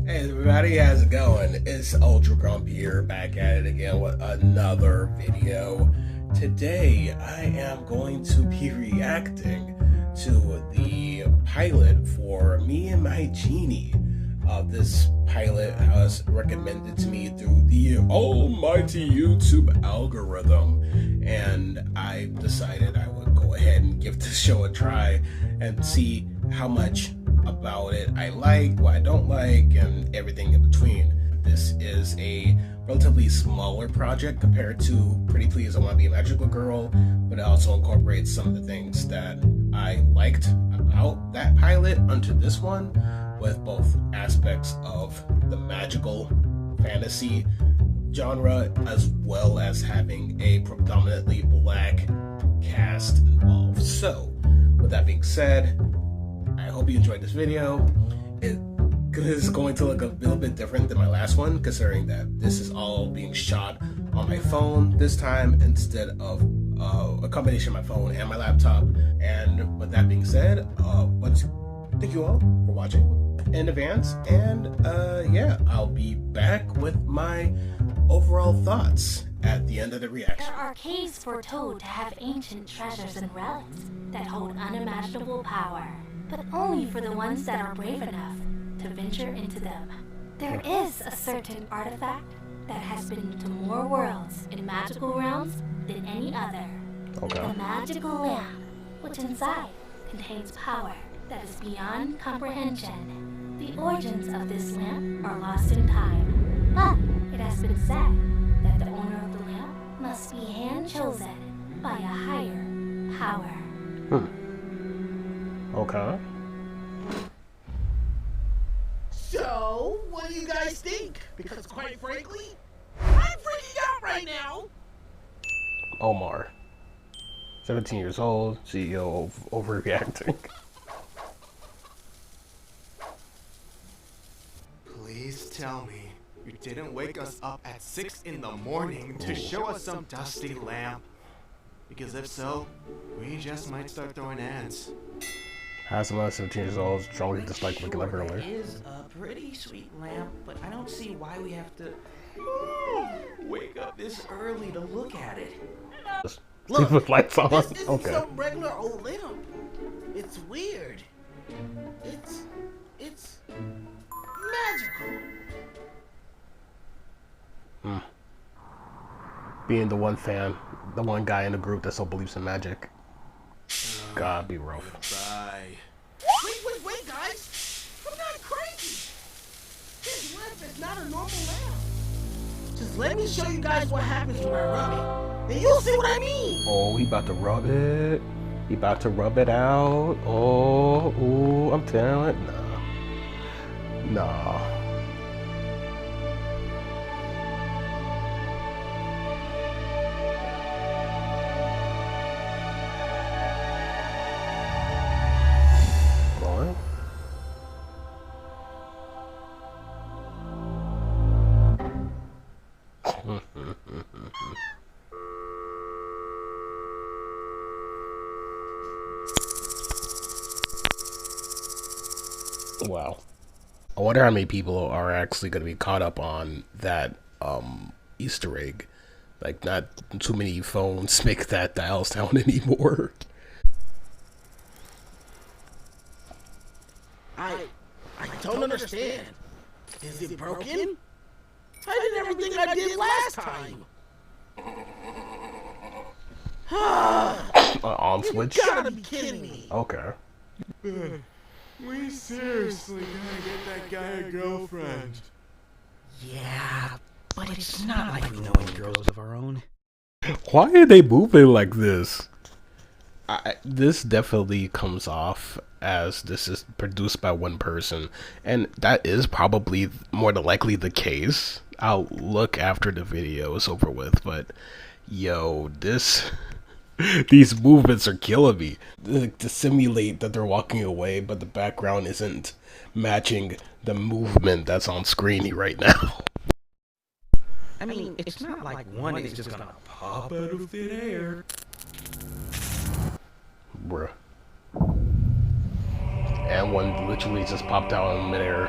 Hey everybody, how's it going? It's Ultra Grumpy here, back at it again with another video. Today I am going to be reacting to the pilot for Me My Genie. This pilot was recommended to me through the almighty YouTube algorithm, and I decided I would go ahead and give this show a try and see how much about it I like, what I don't like, and everything in between. This is a relatively smaller project compared to Pretty Please I Want to Be a Magical Girl, but it also incorporates some of the things that I liked about that pilot onto this one, with both aspects of the magical fantasy genre as well as having a predominantly black cast involved. So, with that being said, I hope you enjoyed this video. It is going to look a little bit different than my last one, considering that this is all being shot on my phone this time instead of a combination of my phone and my laptop. And with that being said, thank you all for watching in advance, and yeah, I'll be back with my overall thoughts at the end of the reaction. There are caves foretold to have ancient treasures and relics that hold unimaginable power, but only for the ones that are brave enough to venture into them. There is a certain artifact that has been to more worlds in magical realms than any other. Okay. The magical lamp, which inside contains power that is beyond comprehension. The origins of this lamp are lost in time, but it has been said that the owner of the lamp must be hand-chosen by a higher power. Okay. So, what do you guys think? Because quite frankly, I'm freaking out right now! Omar, 17 years old, CEO of Overreacting. Please tell me you didn't wake us up at 6 in the morning to show us some dusty lamp. Because if so, we just might start throwing hands. Hamza, 17 years old, strongly disliked Sure, looking like that earlier. is a pretty sweet lamp, but I don't see why we have to wake up this early to look at it. Look, with lights on. This isn't Okay. some regular old lamp. It's weird. It's magical. Being the one fan, the one guy in the group that still believes in magic. God, be rough. Bye. Wait, guys! I'm not crazy! This lamp is not a normal lamp. Just let me show you guys what happens when I rub it, and you'll see what I mean! Oh, he about to rub it. He about to rub it out. Oh, ooh, I'm telling. Nah. What? Wow. I wonder how many people are actually going to be caught up on that Easter egg. Like, not too many phones make that dial sound anymore. I don't understand. Is it broken? I did everything I did last time. On switch? You gotta be kidding me. Okay. We seriously gotta get that guy a girlfriend. Yeah, but it's not like we know any girls of our own. Why are they moving like this? This definitely comes off as this is produced by one person, and that is probably more than likely the case. I'll look after the video is over with, but yo, these movements are killing me. To simulate that they're walking away, but the background isn't matching the movement that's on screen right now. I mean, it's not like one is just gonna pop out of thin air. Bruh. And one literally just popped out in midair.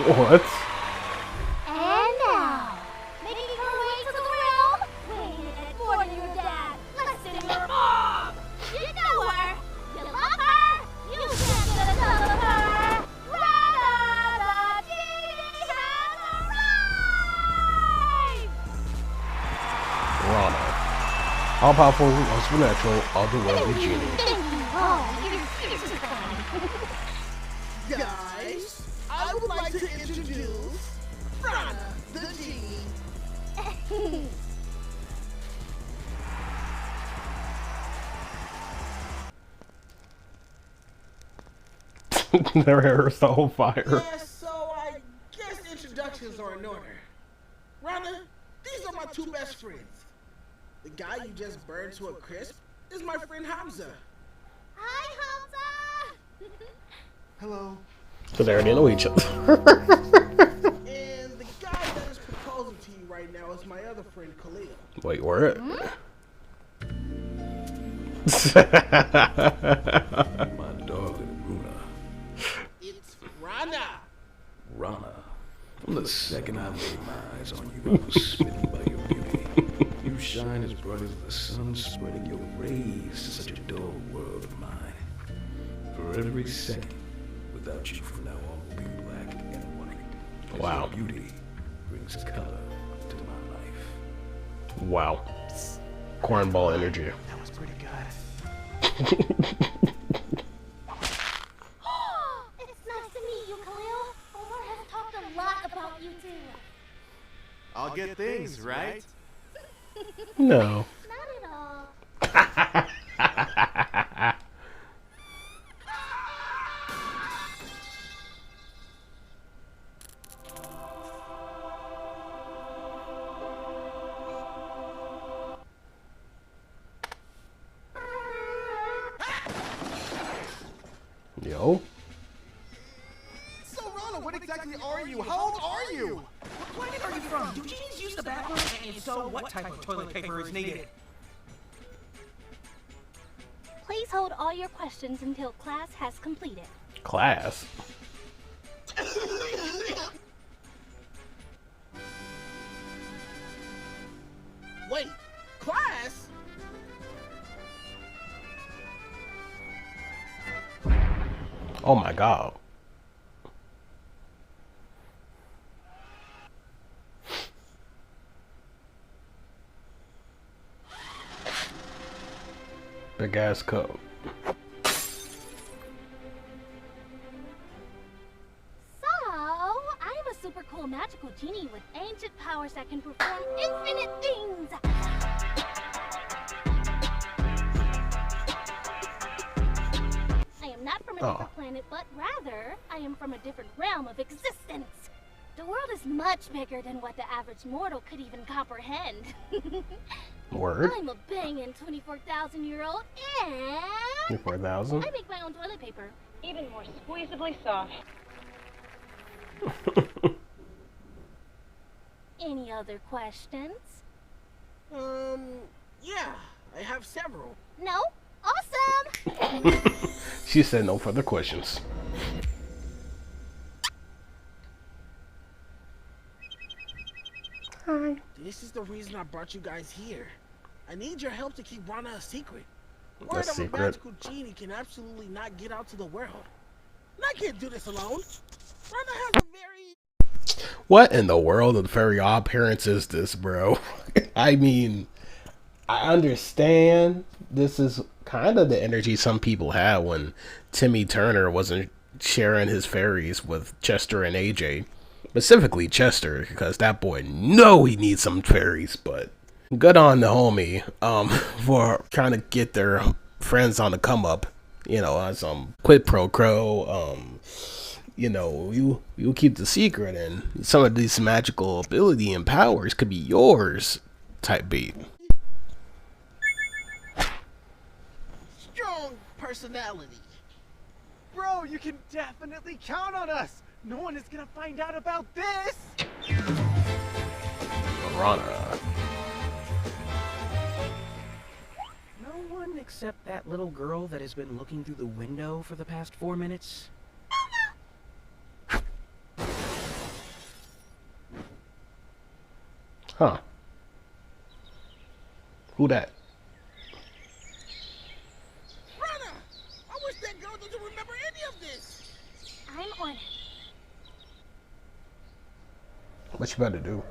What? And now, making her way to the realm, weighing in more than your dad, less than your mom. You know her, you love her, you can't get enough of her. Rana, the genie has arrived! Rana. All powerful, supernatural, otherworldly genie. Thank you all, you're Guys, I would like to introduce Rana, the genie. Their hair is so fire. Yeah, so I guess introductions are in order. Rana, these are my two best friends. The guy you just burned to a crisp is my friend Hamza. Hi, Hamza! Hello. So they already know each other. And the guy that is proposing to you right now is my other friend Khalil. Wait, where? My darling Runa. It's Rana. Rana. From the second I laid my eyes on you, I was smitten by your beauty. You shine as bright as the sun, spreading your rays to such a dull world of mine. For every second, without you from now on will be black and white. As Wow. your beauty brings color to my life. Wow. Cornball energy. That was pretty good. It's nice to meet you, Khalil. Omar has talked a lot about you two. All good things, right? No. Not at all. Yo. So, Rana, what exactly are you? How old are you? What planet are you from? Do genies use the bathroom? And if so, what type of toilet paper is needed? Please hold all your questions until class has completed. Class. Wait, class? Oh my god. Big ass cup. So, I'm a super cool magical genie with ancient powers that can perform infinite things. I am not from a different planet, but rather, I am from a different realm of existence. The world is much bigger than what the average mortal could even comprehend. Word. I'm a banging 24,000-year-old, and 24,000. I make my own toilet paper. Even more squeezably soft. Any other questions? Yeah, I have several. No? Awesome! She said no further questions. Hi. This is the reason I brought you guys here. I need your help to keep Rana a secret. Word of a secret? magical genie can absolutely not get out to the world. And I can't do this alone. Rana has a very... What in the world of Very Odd Parents is this, bro? I mean, I understand this is kind of the energy some people had when Timmy Turner wasn't sharing his fairies with Chester and AJ. Specifically Chester, because that boy know he needs some fairies, but good on the homie for trying to get their friends on the come up, you know, on some quid pro quo. You know, you keep the secret, and some of these magical ability and powers could be yours type beat. strong personality. Bro, you can definitely count on us. No one is gonna find out about this. Rana. No one except that little girl that has been looking through the window for the past 4 minutes? Huh. Who that? Rana! I wish that girl doesn't remember any of this. I'm on it. What you better do?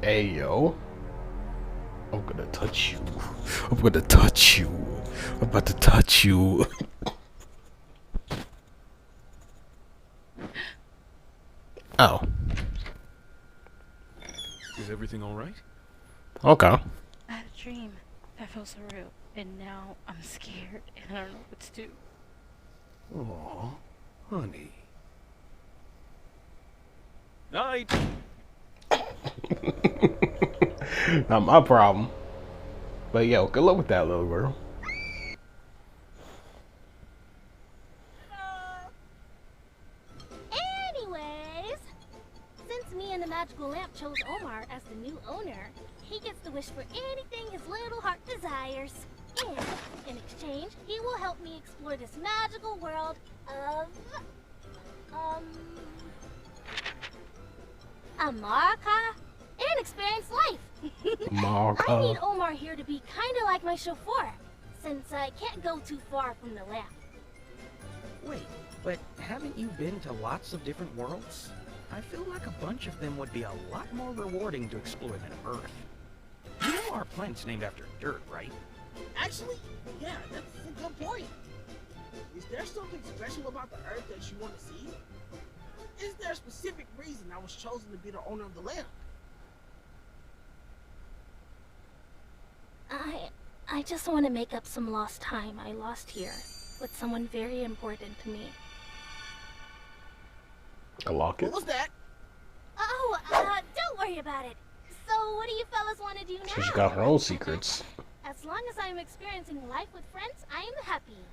Hey, yo. I'm gonna touch you. I'm gonna touch you. I'm about to touch you. Oh. Is everything all right? Okay. I had a dream that felt so real, and now I'm scared and I don't know what to do. Aw, honey. Night. Not my problem. But yo, good luck with that little girl. Anyways, since me and the magical lamp chose Omar as the new owner, he gets to wish for anything his little heart desires. And in exchange, he will help me explore this magical world of America and experience life. America. I need Omar here to be kind of like my chauffeur, since I can't go too far from the lamp. Wait, but haven't you been to lots of different worlds? I feel like a bunch of them would be a lot more rewarding to explore than Earth. You know our planet's named after dirt, right? Actually, yeah, that's a good point. Is there something special about the Earth that you want to see? Is there a specific reason I was chosen to be the owner of the lamp? I just want to make up some lost time I lost here with someone very important to me. A locket. What was that? Oh, don't worry about it. So what do you fellas want to do now? She got her own secrets. As long as I'm experiencing life with friends, I am happy.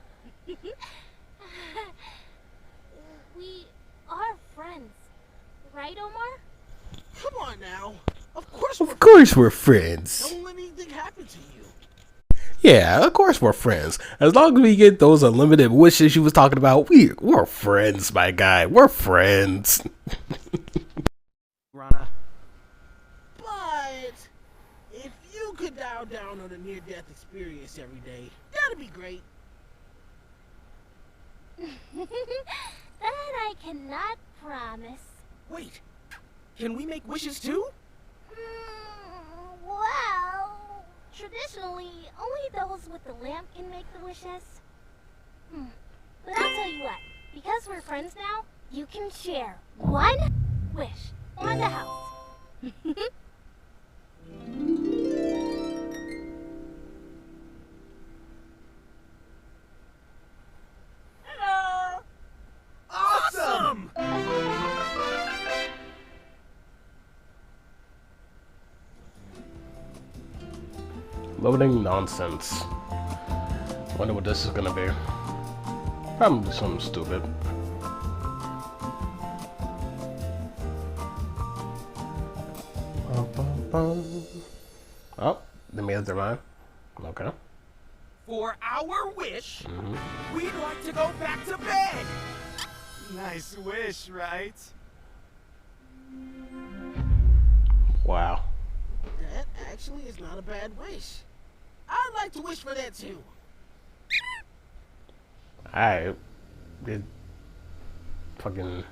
We are friends, right, Omar? Come on now. Of course we're friends. Don't let anything happen to you. Yeah, of course we're friends. As long as we get those unlimited wishes you was talking about, we're friends, my guy. We're friends. Rana. But if you could dial down on a near-death experience every day, that'd be great. That I cannot promise. Wait, can we make wishes too? Well, traditionally, only those with the lamp can make the wishes. But I'll tell you what, because we're friends now, you can share one wish on the house. Hello! Awesome! Loading nonsense. Wonder what this is gonna be. Probably something stupid. Oh, they made up their mind. Okay. For our wish, we'd like to go back to bed. Nice wish, right? Wow. That actually is not a bad wish. I'd like to wish for that too. Alright. Did fucking.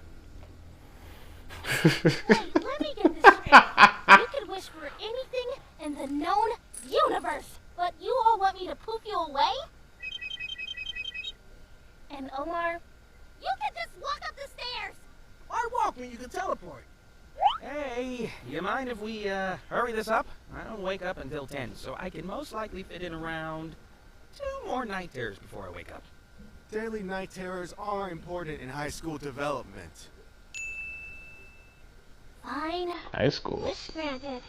Wait, let me get this straight. You could wish for anything in the known universe, but you all want me to poof you away? And Omar, you can just walk up the stairs. Why walk when you can teleport? Hey, you mind if we hurry this up? I don't wake up until 10, so I can most likely fit in around 2 more night terrors before I wake up. Daily night terrors are important in high school development. Fine. High school. Wish granted.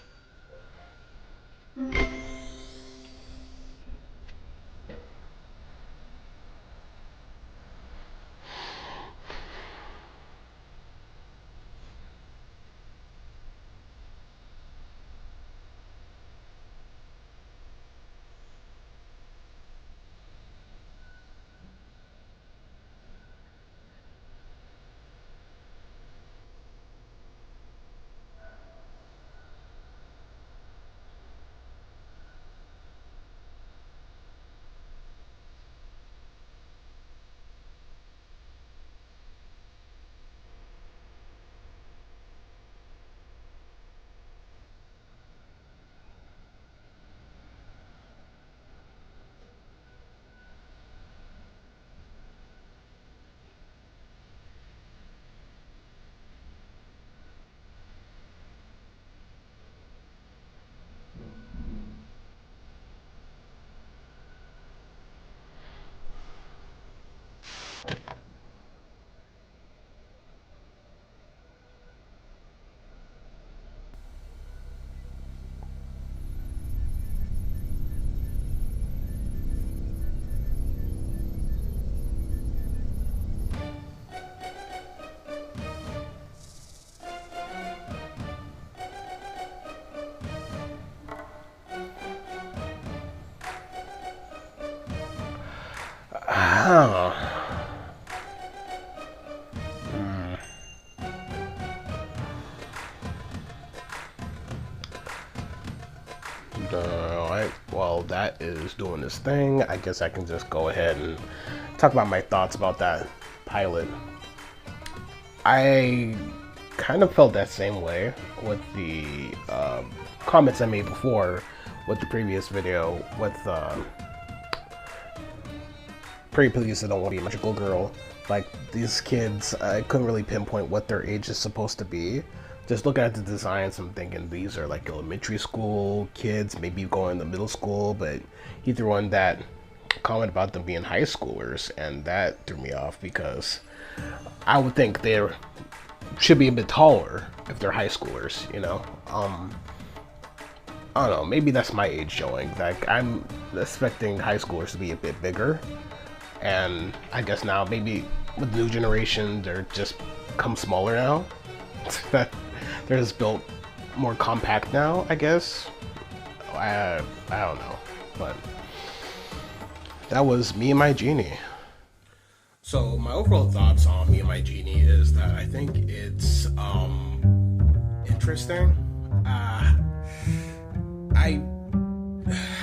Alright, while that is doing this thing, I guess I can just go ahead and talk about my thoughts about that pilot. I kind of felt that same way with the comments I made before with the previous video with Pretty Please I Don't Want to Be a Magical Girl. Like, these kids, I couldn't really pinpoint what their age is supposed to be. Just looking at the designs, I'm thinking these are like elementary school kids, maybe going to middle school, but he threw in that comment about them being high schoolers, and that threw me off because I would think they should be a bit taller if they're high schoolers, you know? I don't know, maybe that's my age showing. Like, I'm expecting high schoolers to be a bit bigger, and I guess now maybe with the new generation, they're just become smaller now. That they're just built more compact now, I guess. I don't know, but that was Me and My Genie. So my overall thoughts on Me and My Genie is that I think it's interesting.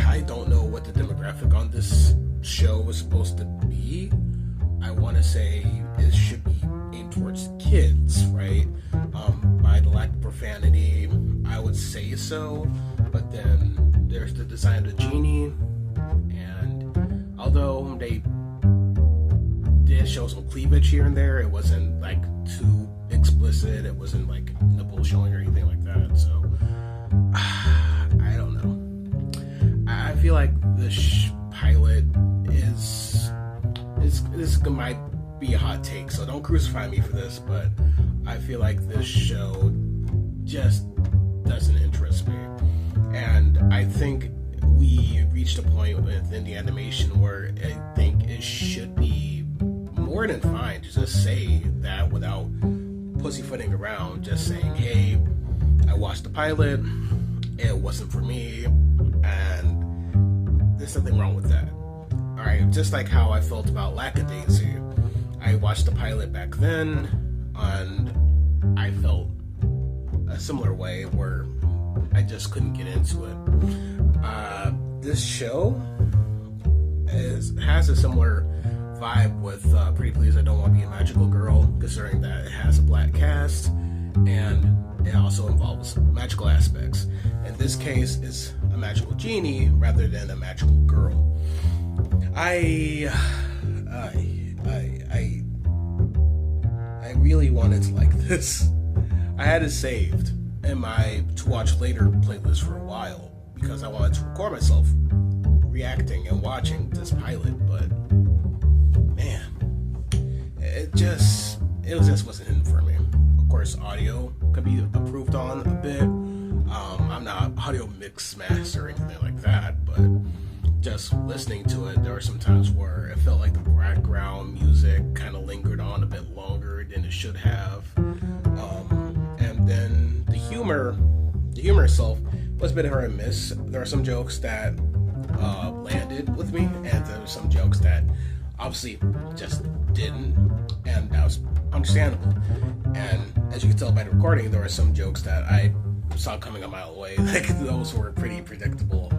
I don't know what the demographic on this show was supposed to be. I want to say it should be aimed towards kids, right? By the lack of profanity, I would say so. But then there's the design of the genie, and although they did show some cleavage here and there, it wasn't like too explicit. It wasn't like nipple showing or anything like that. So I don't know. I feel like this pilot this might be a hot take, so don't crucify me for this, but I feel like this show just doesn't interest me. And I think we reached a point within the animation where I think it should be more than fine to just say that without pussyfooting around, just saying, hey, I watched the pilot, it wasn't for me, and there's nothing wrong with that. Alright, just like how I felt about Lackadaisy. I watched the pilot back then, and I felt a similar way where I just couldn't get into it. This show has a similar vibe with Pretty Please I Don't Want to Be a Magical Girl, considering that it has a black cast, and it also involves magical aspects. In this case, it's a magical genie rather than a magical girl. I really wanted to like this. I had it saved in my to watch later playlist for a while because I wanted to record myself reacting and watching this pilot, but man, it just wasn't in for me. Of course, audio could be improved on a bit. I'm not audio mix master or anything like that, but just listening to it, there were some times where it felt like the background music kind of lingered on a bit longer than it should have. And then the humor itself was a bit hit or miss. There are some jokes that landed with me, and there were some jokes that obviously just didn't, and that was understandable. And as you can tell by the recording, there were some jokes that I saw coming a mile away. Like, those were pretty predictable,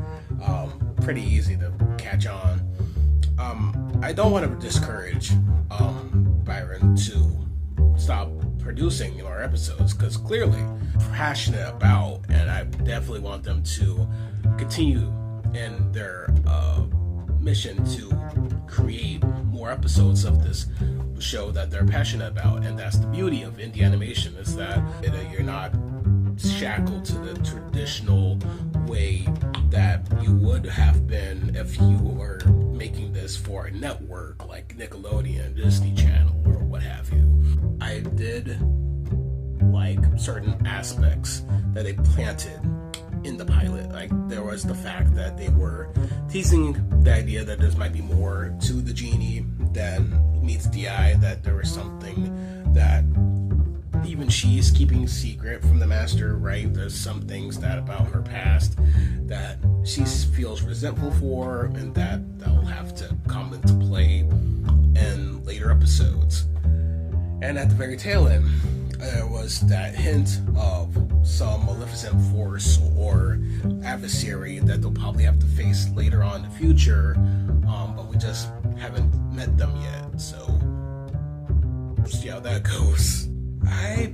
pretty easy to catch on. I don't want to discourage Byron to stop producing more episodes, because clearly passionate about, and I definitely want them to continue in their mission to create more episodes of this show that they're passionate about. And that's the beauty of indie animation, is that you're not shackled to the traditional way that you would have been if you were making this for a network like Nickelodeon, Disney Channel, or what have you. I did like certain aspects that they planted in the pilot. Like, there was the fact that they were teasing the idea that there might be more to the genie than meets the eye, that there was something that even she's keeping secret from the master, right? There's some things that about her past that she feels resentful for, and that will have to come into play in later episodes. And at the very tail end, there was that hint of some maleficent force or adversary that they'll probably have to face later on in the future, but we just haven't met them yet, so we'll see how that goes. I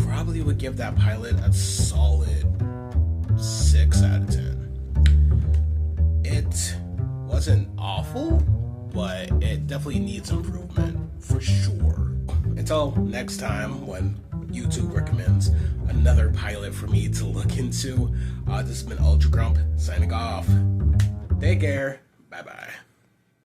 probably would give that pilot a solid 6 out of 10. It wasn't awful, but it definitely needs improvement, for sure. Until next time, when YouTube recommends another pilot for me to look into, this has been Ultra Grump, signing off. Take care. Bye-bye.